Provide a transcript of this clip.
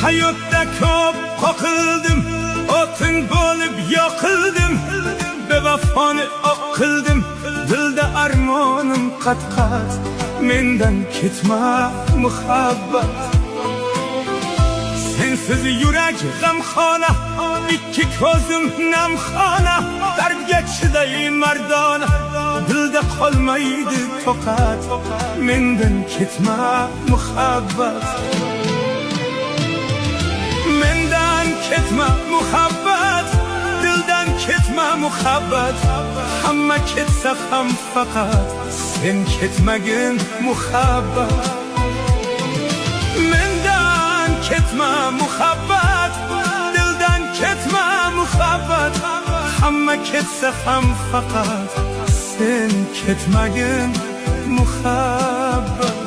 hayotda ko'p qoqildim, o'tin bo'lib yoqildim, bevafoni oq qildim, dilda armonim qat-qat. Mendan ketma muhabbat, sensiz yurak g'amxona, ikki ko'zim namxona, dardga chiday mardona, dilda qolmaydi toqat. Mendan ketma muhabbat, mendan ketma muhabbat, dildan ketma muhabbat. Hamma ketsa ham faqat sen ketmagin muhabbat. Mendan ketma muhabbat, dildan ketma muhabbat. Hamma ketsa ham faqat sen ketmagin muhabbat.